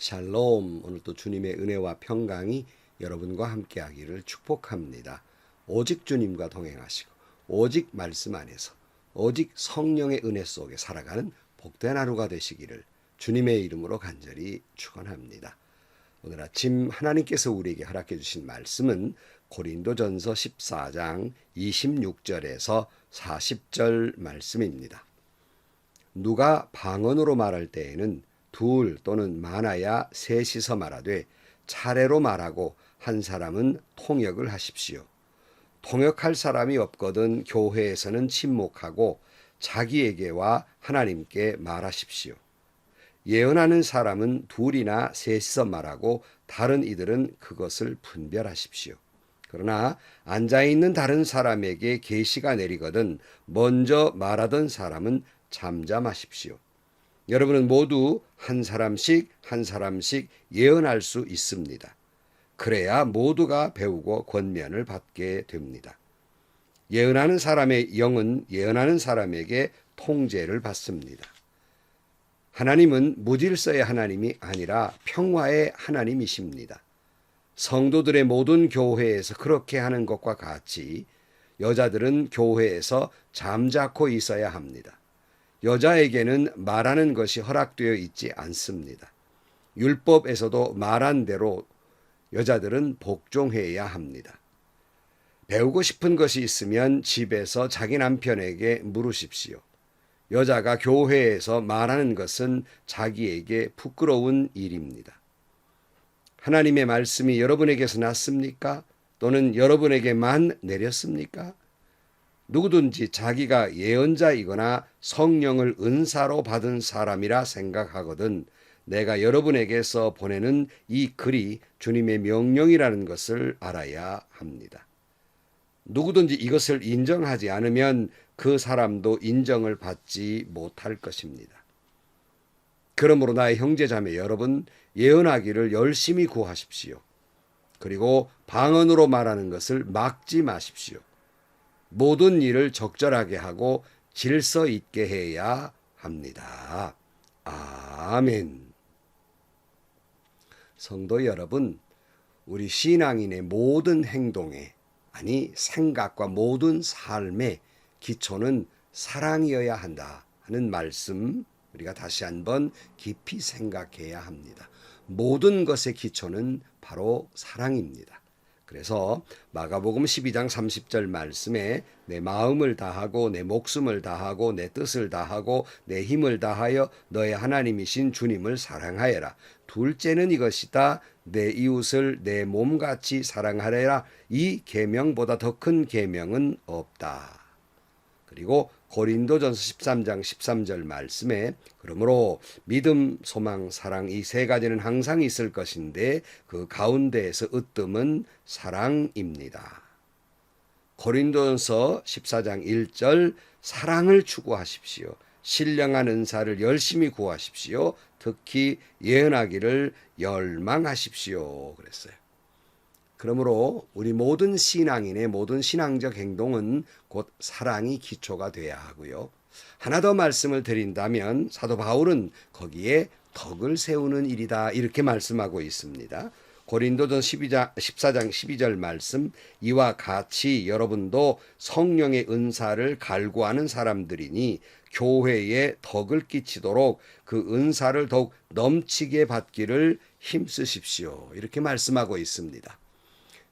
샬롬. 오늘도 주님의 은혜와 평강이 여러분과 함께하기를 축복합니다. 오직 주님과 동행하시고 오직 말씀 안에서 오직 성령의 은혜 속에 살아가는 복된 하루가 되시기를 주님의 이름으로 간절히 축원합니다. 오늘 아침 하나님께서 우리에게 허락해 주신 말씀은 고린도전서 14장 26절에서 40절 말씀입니다. 누가 방언으로 말할 때에는 둘 또는 많아야 셋이서 말하되 차례로 말하고 한 사람은 통역을 하십시오. 통역할 사람이 없거든 교회에서는 침묵하고 자기에게와 하나님께 말하십시오. 예언하는 사람은 둘이나 셋이서 말하고 다른 이들은 그것을 분별하십시오. 그러나 앉아있는 다른 사람에게 계시가 내리거든 먼저 말하던 사람은 잠잠하십시오. 여러분은 모두 한 사람씩 예언할 수 있습니다. 그래야 모두가 배우고 권면을 받게 됩니다. 예언하는 사람의 영은 예언하는 사람에게 통제를 받습니다. 하나님은 무질서의 하나님이 아니라 평화의 하나님이십니다. 성도들의 모든 교회에서 그렇게 하는 것과 같이 여자들은 교회에서 잠자코 있어야 합니다. 여자에게는 말하는 것이 허락되어 있지 않습니다. 율법에서도 말한 대로 여자들은 복종해야 합니다. 배우고 싶은 것이 있으면 집에서 자기 남편에게 물으십시오. 여자가 교회에서 말하는 것은 자기에게 부끄러운 일입니다. 하나님의 말씀이 여러분에게서 났습니까? 또는 여러분에게만 내렸습니까? 누구든지 자기가 예언자이거나 성령을 은사로 받은 사람이라 생각하거든 내가 여러분에게서 보내는 이 글이 주님의 명령이라는 것을 알아야 합니다. 누구든지 이것을 인정하지 않으면 그 사람도 인정을 받지 못할 것입니다. 그러므로 나의 형제자매 여러분, 예언하기를 열심히 구하십시오. 그리고 방언으로 말하는 것을 막지 마십시오. 모든 일을 적절하게 하고 질서 있게 해야 합니다. 아멘. 성도 여러분, 우리 신앙인의 모든 행동에, 아니 생각과 모든 삶의 기초는 사랑이어야 한다 하는 말씀 우리가 다시 한번 깊이 생각해야 합니다. 모든 것의 기초는 바로 사랑입니다. 그래서 마가복음 12장 30절 말씀에 내 마음을 다하고 내 목숨을 다하고 내 뜻을 다하고 내 힘을 다하여 너의 하나님이신 주님을 사랑하여라. 둘째는 이것이다. 내 이웃을 내 몸같이 사랑하여라. 이 계명보다 더 큰 계명은 없다. 그리고 고린도전서 13장 13절 말씀에 그러므로 믿음, 소망, 사랑 이 세 가지는 항상 있을 것인데 그 가운데에서 으뜸은 사랑입니다. 고린도전서 14장 1절 사랑을 추구하십시오. 신령한 은사를 열심히 구하십시오. 특히 예언하기를 열망하십시오. 그랬어요. 그러므로 우리 모든 신앙인의 모든 신앙적 행동은 곧 사랑이 기초가 돼야 하고요. 하나 더 말씀을 드린다면 사도 바울은 거기에 덕을 세우는 일이다 이렇게 말씀하고 있습니다. 고린도전 14장 12절 말씀 이와 같이 여러분도 성령의 은사를 갈구하는 사람들이니 교회에 덕을 끼치도록 그 은사를 더욱 넘치게 받기를 힘쓰십시오. 이렇게 말씀하고 있습니다.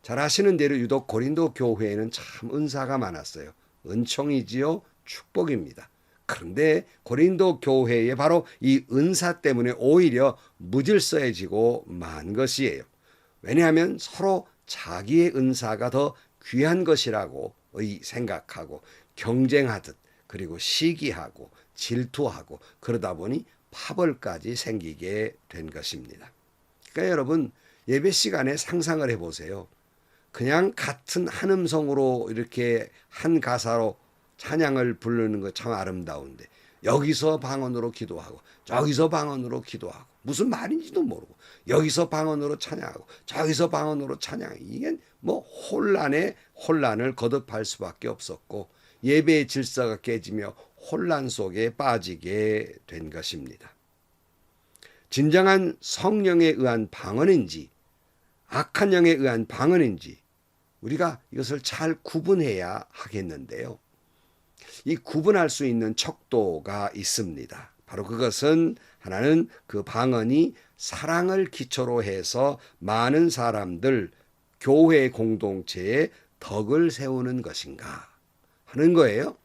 잘 아시는 대로 유독 고린도 교회에는 참 은사가 많았어요. 은총이지요. 축복입니다. 그런데 고린도 교회에 바로 이 은사 때문에 오히려 무질서해지고 만 것이에요. 왜냐하면 서로 자기의 은사가 더 귀한 것이라고 생각하고 경쟁하듯 그리고 시기하고 질투하고 그러다 보니 파벌까지 생기게 된 것입니다. 그러니까 여러분 예배 시간에 상상을 해보세요. 그냥 같은 한 음성으로 이렇게 한 가사로 찬양을 부르는 거 참 아름다운데 여기서 방언으로 기도하고 저기서 방언으로 기도하고 무슨 말인지도 모르고 여기서 방언으로 찬양하고 저기서 방언으로 찬양하고 이게 뭐 혼란을 거듭할 수밖에 없었고 예배의 질서가 깨지며 혼란 속에 빠지게 된 것입니다. 진정한 성령에 의한 방언인지 악한 영에 의한 방언인지 우리가 이것을 잘 구분해야 하겠는데요. 이 구분할 수 있는 척도가 있습니다. 바로 그것은 하나는 그 방언이 사랑을 기초로 해서 많은 사람들 교회 공동체에 덕을 세우는 것인가 하는 거예요.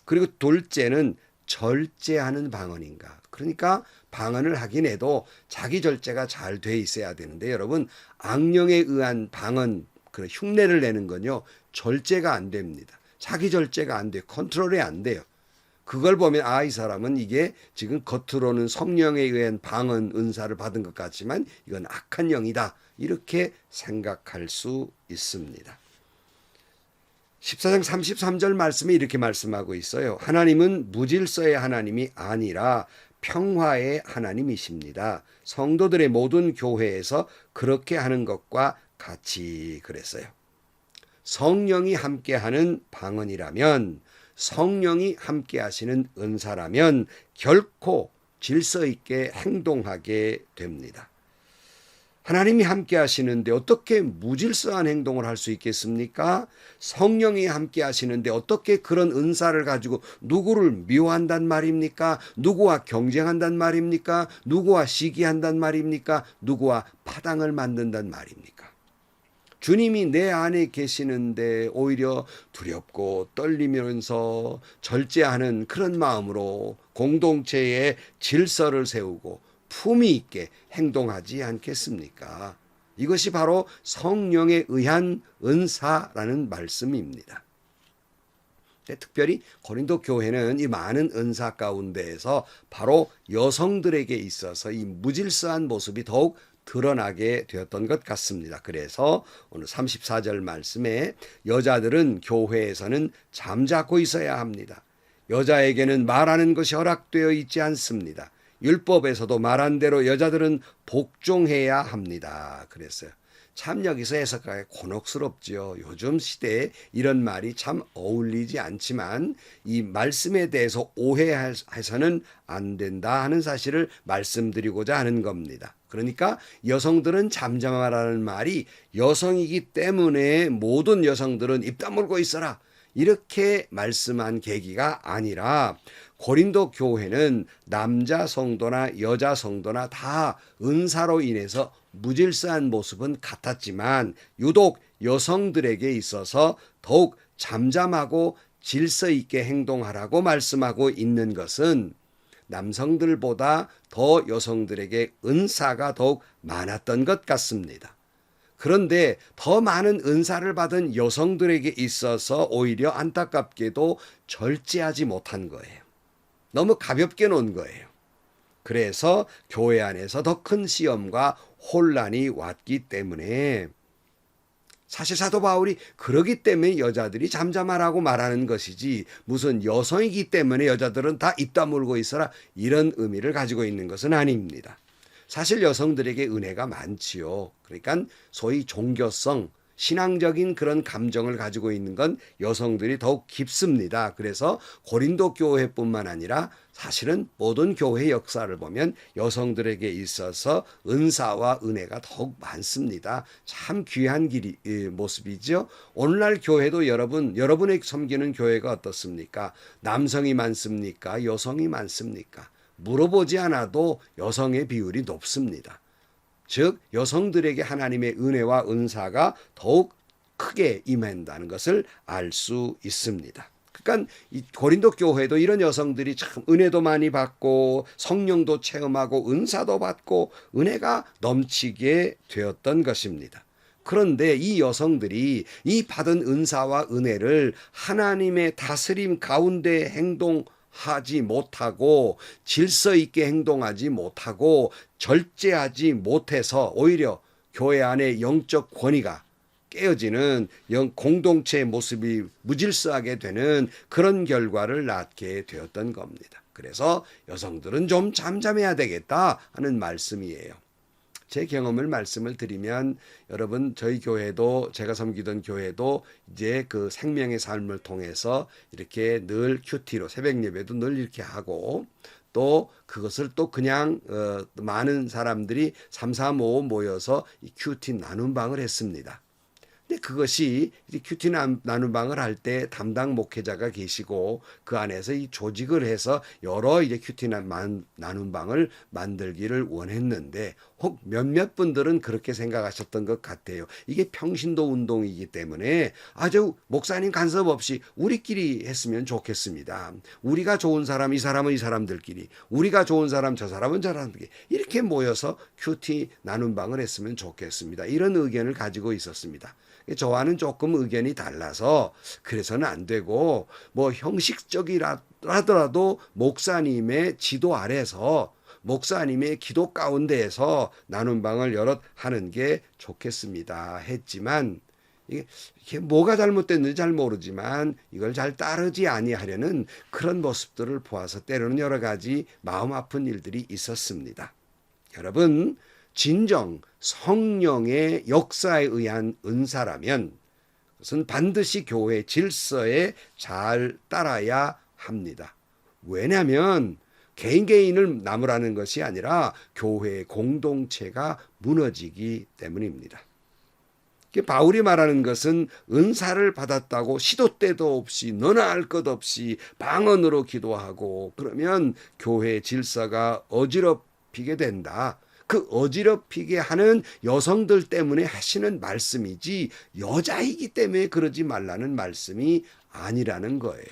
그리고 둘째는 절제하는 방언인가. 그러니까 방언을 하긴 해도 자기 절제가 잘 돼 있어야 되는데 여러분 악령에 의한 방언 그 흉내를 내는 건요 절제가 안 됩니다. 자기 절제가 안 돼요. 컨트롤이 안 돼요. 그걸 보면 아, 이 사람은 이게 지금 겉으로는 성령에 의한 방언 은사를 받은 것 같지만 이건 악한 영이다. 이렇게 생각할 수 있습니다. 14장 33절 말씀에 이렇게 말씀하고 있어요. 하나님은 무질서의 하나님이 아니라 평화의 하나님이십니다. 성도들의 모든 교회에서 그렇게 하는 것과 같이 그랬어요. 성령이 함께하는 방언이라면 성령이 함께하시는 은사라면 결코 질서 있게 행동하게 됩니다. 하나님이 함께 하시는데 어떻게 무질서한 행동을 할 수 있겠습니까? 성령이 함께 하시는데 어떻게 그런 은사를 가지고 누구를 미워한단 말입니까? 누구와 경쟁한단 말입니까? 누구와 시기한단 말입니까? 누구와 파당을 만든단 말입니까? 주님이 내 안에 계시는데 오히려 두렵고 떨리면서 절제하는 그런 마음으로 공동체의 질서를 세우고 품위 있게 행동하지 않겠습니까? 이것이 바로 성령에 의한 은사라는 말씀입니다. 특별히 고린도 교회는 이 많은 은사 가운데에서 바로 여성들에게 있어서 이 무질서한 모습이 더욱 드러나게 되었던 것 같습니다. 그래서 오늘 34절 말씀에 여자들은 교회에서는 잠자고 있어야 합니다. 여자에게는 말하는 것이 허락되어 있지 않습니다. 율법에서도 말한 대로 여자들은 복종해야 합니다. 그랬어요. 참 여기서 해석하기 곤혹스럽지요. 요즘 시대에 이런 말이 참 어울리지 않지만 이 말씀에 대해서 오해해서는 안 된다 하는 사실을 말씀드리고자 하는 겁니다. 그러니까 여성들은 잠잠하라는 말이 여성이기 때문에 모든 여성들은 입 다물고 있어라. 이렇게 말씀한 계기가 아니라 고린도 교회는 남자 성도나 여자 성도나 다 은사로 인해서 무질서한 모습은 같았지만 유독 여성들에게 있어서 더욱 잠잠하고 질서 있게 행동하라고 말씀하고 있는 것은 남성들보다 더 여성들에게 은사가 더욱 많았던 것 같습니다. 그런데 더 많은 은사를 받은 여성들에게 있어서 오히려 안타깝게도 절제하지 못한 거예요. 너무 가볍게 논 거예요. 그래서 교회 안에서 더 큰 시험과 혼란이 왔기 때문에 사실 사도 바울이 그러기 때문에 여자들이 잠잠하라고 말하는 것이지 무슨 여성이기 때문에 여자들은 다 입 다물고 있어라 이런 의미를 가지고 있는 것은 아닙니다. 사실 여성들에게 은혜가 많지요. 그러니까 소위 종교성, 신앙적인 그런 감정을 가지고 있는 건 여성들이 더욱 깊습니다. 그래서 고린도 교회뿐만 아니라 사실은 모든 교회 역사를 보면 여성들에게 있어서 은사와 은혜가 더욱 많습니다. 참 귀한 모습이죠. 오늘날 교회도 여러분의 섬기는 교회가 어떻습니까? 남성이 많습니까? 여성이 많습니까? 물어보지 않아도 여성의 비율이 높습니다. 즉 여성들에게 하나님의 은혜와 은사가 더욱 크게 임한다는 것을 알 수 있습니다. 그러니까 이 고린도 교회도 이런 여성들이 참 은혜도 많이 받고 성령도 체험하고 은사도 받고 은혜가 넘치게 되었던 것입니다. 그런데 이 여성들이 이 받은 은사와 은혜를 하나님의 다스림 가운데 행동하지 못하고 질서 있게 행동하지 못하고 절제하지 못해서 오히려 교회 안에 영적 권위가 깨어지는 공동체의 모습이 무질서하게 되는 그런 결과를 낳게 되었던 겁니다. 그래서 여성들은 좀 잠잠해야 되겠다 하는 말씀이에요. 제 경험을 말씀을 드리면 여러분 저희 교회도 제가 섬기던 교회도 이제 그 생명의 삶을 통해서 이렇게 늘 큐티로 새벽 예배도 늘 이렇게 하고 또 그것을 또 그냥 많은 사람들이 3, 4, 5 모여서 이 큐티 나눔방을 했습니다. 근데 그것이 큐티 나눔방을 할 때 담당 목회자가 계시고 그 안에서 이 조직을 해서 여러 이제 큐티 나눔방을 만들기를 원했는데 혹 몇몇 분들은 그렇게 생각하셨던 것 같아요. 이게 평신도 운동이기 때문에 아주 목사님 간섭 없이 우리끼리 했으면 좋겠습니다. 우리가 좋은 사람, 이 사람은 이 사람들끼리, 우리가 좋은 사람, 저 사람은 저 사람들끼리 이렇게 모여서 큐티 나눔방을 했으면 좋겠습니다. 이런 의견을 가지고 있었습니다. 저와는 조금 의견이 달라서 그래서는 안 되고 뭐 형식적이라더라도 목사님의 지도 아래서 목사님의 기도 가운데에서 나눔방을 여럿 하는 게 좋겠습니다 했지만 이게 뭐가 잘못됐는지 잘 모르지만 이걸 잘 따르지 아니하려는 그런 모습들을 보아서 때로는 여러 가지 마음 아픈 일들이 있었습니다. 여러분, 진정 성령의 역사에 의한 은사라면 그것은 반드시 교회 질서에 잘 따라야 합니다. 왜냐하면 개인을 나무라는 것이 아니라 교회 공동체가 무너지기 때문입니다. 바울이 말하는 것은 은사를 받았다고 시도 때도 없이 너나 할 것 없이 방언으로 기도하고 그러면 교회 질서가 어지럽히게 된다. 그 어지럽히게 하는 여성들 때문에 하시는 말씀이지 여자이기 때문에 그러지 말라는 말씀이 아니라는 거예요.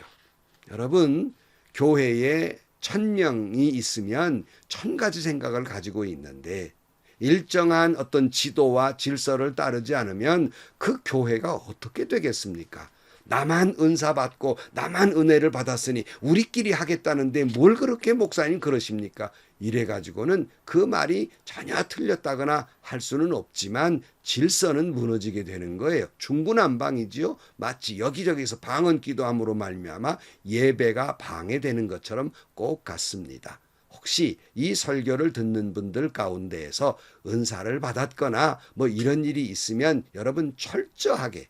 여러분, 교회에 1000명이 있으면 1000가지 생각을 가지고 있는데 일정한 어떤 지도와 질서를 따르지 않으면 그 교회가 어떻게 되겠습니까? 나만 은사 받고 나만 은혜를 받았으니 우리끼리 하겠다는데 뭘 그렇게 목사님 그러십니까? 이래 가지고는 그 말이 전혀 틀렸다거나 할 수는 없지만 질서는 무너지게 되는 거예요. 중구난방이지요. 마치 여기저기서 방언 기도함으로 말미암아 예배가 방해되는 것처럼 꼭 같습니다. 혹시 이 설교를 듣는 분들 가운데에서 은사를 받았거나 뭐 이런 일이 있으면 여러분 철저하게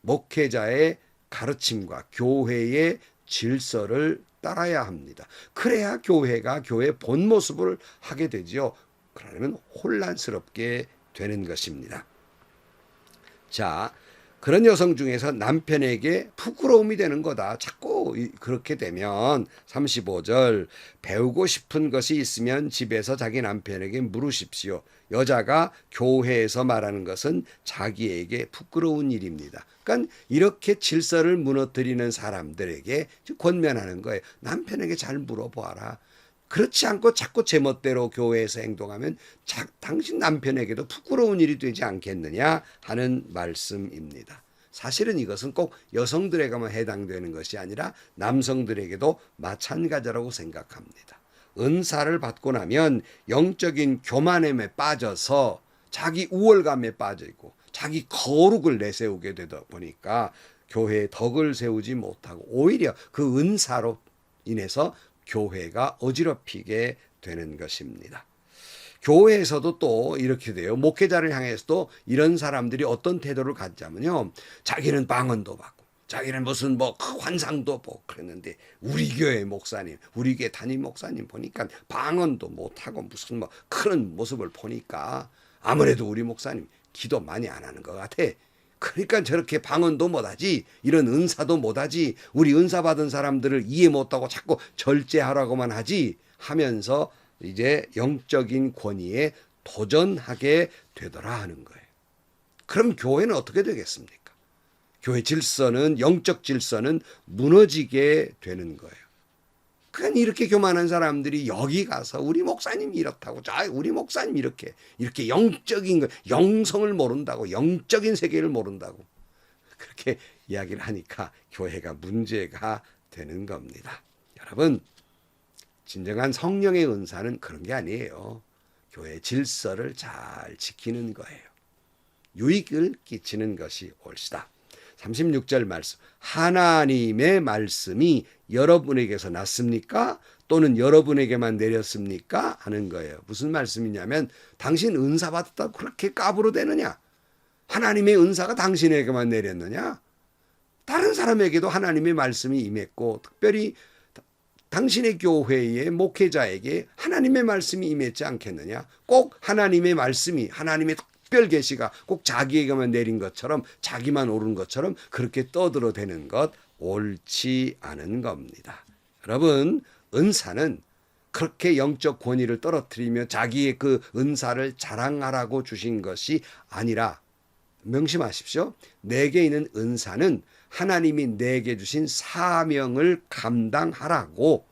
목회자의 가르침과 교회의 질서를 따라야 합니다. 그래야 교회가 교회의 본 모습을 하게 되지요. 그러면 혼란스럽게 되는 것입니다. 자, 그런 여성 중에서 남편에게 부끄러움이 되는 거다. 자꾸 그렇게 되면 35절 배우고 싶은 것이 있으면 집에서 자기 남편에게 물으십시오. 여자가 교회에서 말하는 것은 자기에게 부끄러운 일입니다. 그러니까 이렇게 질서를 무너뜨리는 사람들에게 권면하는 거예요. 남편에게 잘 물어보아라. 그렇지 않고 자꾸 제멋대로 교회에서 행동하면 당신 남편에게도 부끄러운 일이 되지 않겠느냐 하는 말씀입니다. 사실은 이것은 꼭 여성들에게만 해당되는 것이 아니라 남성들에게도 마찬가지라고 생각합니다. 은사를 받고 나면 영적인 교만함에 빠져서 자기 우월감에 빠져 있고 자기 거룩을 내세우게 되다 보니까 교회에 덕을 세우지 못하고 오히려 그 은사로 인해서 교회가 어지럽히게 되는 것입니다. 교회에서도 또 이렇게 돼요. 목회자를 향해서도 이런 사람들이 어떤 태도를 갖자면요. 자기는 방언도 받고 자기는 무슨 뭐 환상도 보고 그랬는데 우리 교회 목사님, 우리 교회 담임 목사님 보니까 방언도 못하고 무슨 뭐 그런 모습을 보니까 아무래도 우리 목사님 기도 많이 안 하는 것 같아. 그러니까 저렇게 방언도 못하지, 이런 은사도 못하지, 우리 은사 받은 사람들을 이해 못하고 자꾸 절제하라고만 하지 하면서 이제 영적인 권위에 도전하게 되더라 하는 거예요. 그럼 교회는 어떻게 되겠습니까? 교회 질서는, 영적 질서는 무너지게 되는 거예요. 그러니까 이렇게 교만한 사람들이 여기 가서 우리 목사님이 이렇다고, 우리 목사님 이렇게 영적인 거, 영성을 모른다고, 영적인 세계를 모른다고 그렇게 이야기를 하니까 교회가 문제가 되는 겁니다. 여러분, 진정한 성령의 은사는 그런 게 아니에요. 교회 질서를 잘 지키는 거예요. 유익을 끼치는 것이 옳시다. 36절 말씀. 하나님의 말씀이 여러분에게서 났습니까? 또는 여러분에게만 내렸습니까? 하는 거예요. 무슨 말씀이냐면 당신 은사 받았다고 그렇게 까불어대느냐? 하나님의 은사가 당신에게만 내렸느냐? 다른 사람에게도 하나님의 말씀이 임했고 특별히 당신의 교회의 목회자에게 하나님의 말씀이 임했지 않겠느냐? 꼭 하나님의 말씀이, 하나님의 특별 계시가 꼭 자기에게만 내린 것처럼, 자기만 옳은 것처럼 그렇게 떠들어대는 것 옳지 않은 겁니다. 여러분, 은사는 그렇게 영적 권위를 떨어뜨리며 자기의 그 은사를 자랑하라고 주신 것이 아니라, 명심하십시오. 내게 있는 은사는 하나님이 내게 주신 사명을 감당하라고,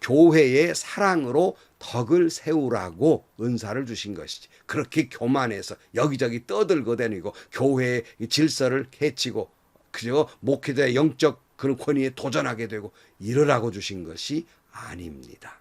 교회의 사랑으로 덕을 세우라고 은사를 주신 것이지, 그렇게 교만해서 여기저기 떠들고다니고 교회의 질서를 해치고 그저 목회자의 영적 그런 권위에 도전하게 되고 이러라고 주신 것이 아닙니다.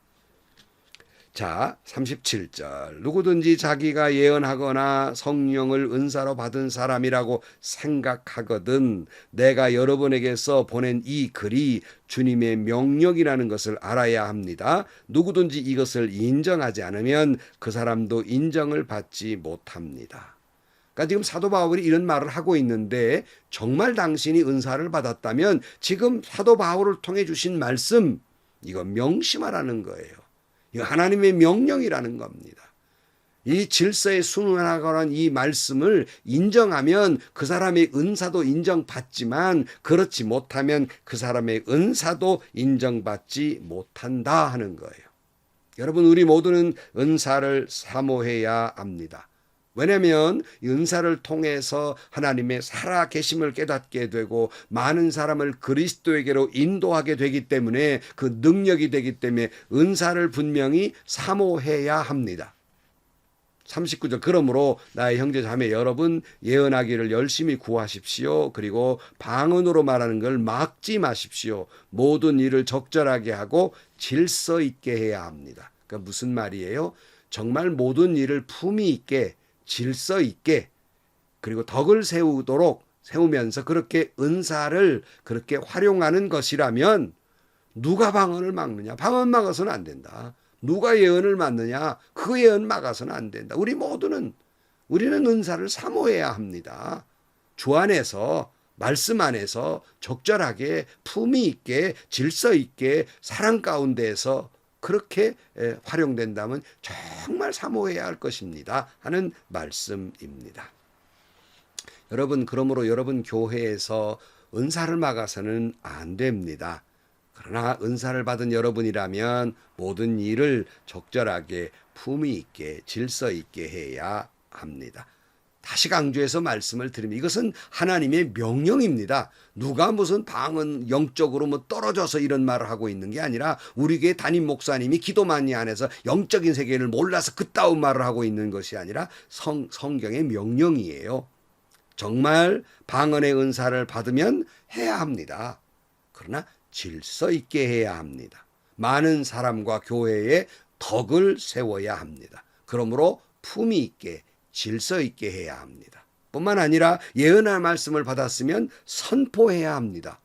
자, 37절. 누구든지 자기가 예언하거나 성령을 은사로 받은 사람이라고 생각하거든 내가 여러분에게서 보낸 이 글이 주님의 명령이라는 것을 알아야 합니다. 누구든지 이것을 인정하지 않으면 그 사람도 인정을 받지 못합니다. 그러니까 지금 사도 바울이 이런 말을 하고 있는데, 정말 당신이 은사를 받았다면 지금 사도 바울을 통해 주신 말씀, 이거 명심하라는 거예요. 이거 하나님의 명령이라는 겁니다. 이 질서에 순응하라는 이 말씀을 인정하면 그 사람의 은사도 인정받지만, 그렇지 못하면 그 사람의 은사도 인정받지 못한다 하는 거예요. 여러분, 우리 모두는 은사를 사모해야 합니다. 왜냐하면 이 은사를 통해서 하나님의 살아계심을 깨닫게 되고 많은 사람을 그리스도에게로 인도하게 되기 때문에, 그 능력이 되기 때문에 은사를 분명히 사모해야 합니다. 39절. 그러므로 나의 형제 자매 여러분, 예언하기를 열심히 구하십시오. 그리고 방언으로 말하는 걸 막지 마십시오. 모든 일을 적절하게 하고 질서 있게 해야 합니다. 그러니까 무슨 말이에요? 정말 모든 일을 품위 있게, 질서 있게, 그리고 덕을 세우면서 그렇게 은사를 그렇게 활용하는 것이라면, 누가 방언을 막느냐? 방언 막아서는 안 된다. 누가 예언을 막느냐? 그 예언 막아서는 안 된다. 우리는 은사를 사모해야 합니다. 주 안에서, 말씀 안에서 적절하게 품위 있게, 질서 있게, 사랑 가운데에서 그렇게 활용된다면 정말 사모해야 할 것입니다 하는 말씀입니다. 여러분, 그러므로 여러분 교회에서 은사를 막아서는 안 됩니다. 그러나 은사를 받은 여러분이라면 모든 일을 적절하게 품위 있게 질서 있게 해야 합니다. 다시 강조해서 말씀을 드리면, 이것은 하나님의 명령입니다. 누가 무슨 방언 영적으로 뭐 떨어져서 이런 말을 하고 있는 게 아니라, 우리 교회 담임 목사님이 기도 많이 안 해서 영적인 세계를 몰라서 그따운 말을 하고 있는 것이 아니라 성경의 명령이에요. 정말 방언의 은사를 받으면 해야 합니다. 그러나 질서 있게 해야 합니다. 많은 사람과 교회에 덕을 세워야 합니다. 그러므로 품위 있게 질서 있게 해야 합니다. 뿐만 아니라 예언할 말씀을 받았으면 선포해야 합니다.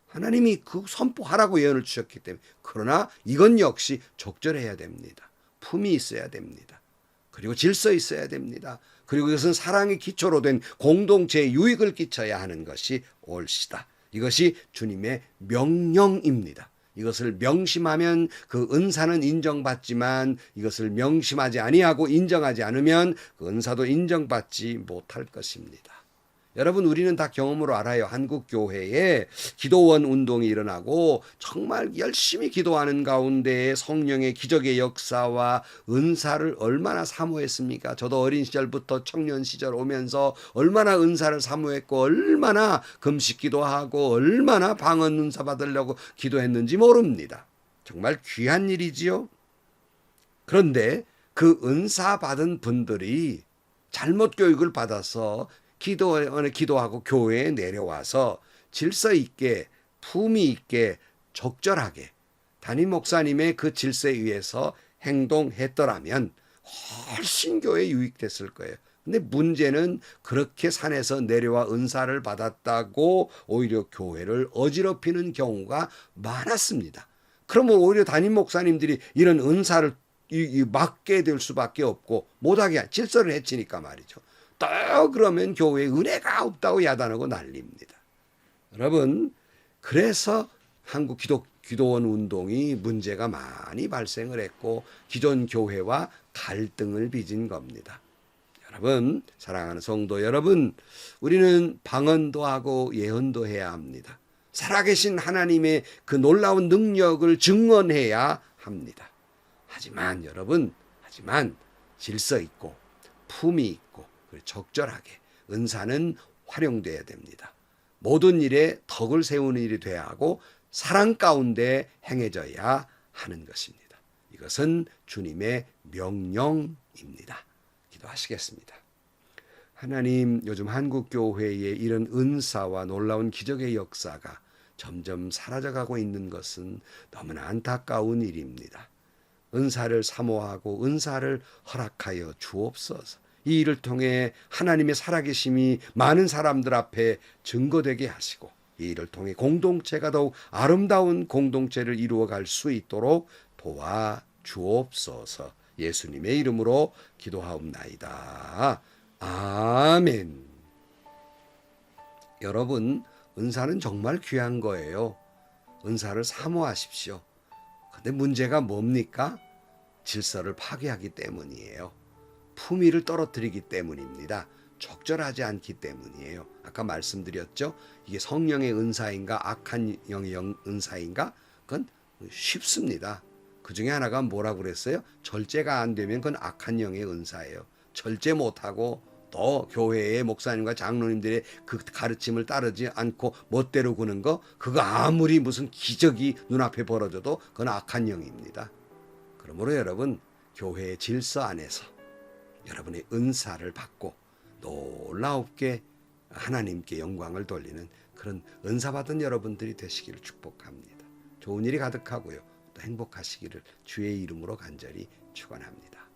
하나님이 그 선포하라고 예언을 주셨기 때문에. 그러나 이건 역시 적절해야 됩니다. 품이 있어야 됩니다. 그리고 질서 있어야 됩니다. 그리고 이것은 사랑의 기초로 된 공동체에 유익을 끼쳐야 하는 것이 옳시다. 이것이 주님의 명령입니다. 이것을 명심하면 그 은사는 인정받지만, 이것을 명심하지 아니하고 인정하지 않으면 그 은사도 인정받지 못할 것입니다. 여러분, 우리는 다 경험으로 알아요. 한국 교회에 기도원 운동이 일어나고 정말 열심히 기도하는 가운데 성령의 기적의 역사와 은사를 얼마나 사모했습니까? 저도 어린 시절부터 청년 시절 오면서 얼마나 은사를 사모했고, 얼마나 금식 기도하고, 얼마나 방언 은사 받으려고 기도했는지 모릅니다. 정말 귀한 일이지요. 그런데 그 은사 받은 분들이 잘못 교육을 받아서 기도원에 기도하고 교회에 내려와서 질서 있게, 품위 있게, 적절하게 담임 목사님의 그 질서에 의해서 행동했더라면 훨씬 교회에 유익됐을 거예요. 근데 문제는 그렇게 산에서 내려와 은사를 받았다고 오히려 교회를 어지럽히는 경우가 많았습니다. 그러면 오히려 담임 목사님들이 이런 은사를 막게 될 수밖에 없고, 못하게 질서를 해치니까 말이죠. 또 그러면 교회에 은혜가 없다고 야단하고 난립니다. 여러분, 그래서 한국 기도원 운동이 문제가 많이 발생을 했고 기존 교회와 갈등을 빚은 겁니다. 여러분, 사랑하는 성도 여러분, 우리는 방언도 하고 예언도 해야 합니다. 살아계신 하나님의 그 놀라운 능력을 증언해야 합니다. 하지만 여러분, 질서 있고 품이 있고 적절하게 은사는 활용돼야 됩니다. 모든 일에 덕을 세우는 일이 돼야 하고 사랑 가운데 행해져야 하는 것입니다. 이것은 주님의 명령입니다. 기도하시겠습니다. 하나님, 요즘 한국교회의 이런 은사와 놀라운 기적의 역사가 점점 사라져가고 있는 것은 너무나 안타까운 일입니다. 은사를 사모하고 은사를 허락하여 주옵소서. 이 일을 통해 하나님의 살아계심이 많은 사람들 앞에 증거되게 하시고 이 일을 통해 공동체가 더욱 아름다운 공동체를 이루어갈 수 있도록 도와주옵소서. 예수님의 이름으로 기도하옵나이다. 아멘. 여러분, 은사는 정말 귀한 거예요. 은사를 사모하십시오. 근데 문제가 뭡니까? 질서를 파괴하기 때문이에요. 품위를 떨어뜨리기 때문입니다. 적절하지 않기 때문이에요. 아까 말씀드렸죠? 이게 성령의 은사인가 악한 영의 은사인가? 그건 쉽습니다. 그 중에 하나가 뭐라고 그랬어요? 절제가 안 되면 그건 악한 영의 은사예요. 절제 못하고 또 교회의 목사님과 장로님들의 그 가르침을 따르지 않고 멋대로 구는 거, 그거 아무리 무슨 기적이 눈앞에 벌어져도 그건 악한 영입니다. 그러므로 여러분, 교회의 질서 안에서 여러분의 은사를 받고 놀라웁게 하나님께 영광을 돌리는 그런 은사받은 여러분들이 되시기를 축복합니다. 좋은 일이 가득하고요. 또 행복하시기를 주의 이름으로 간절히 축원합니다.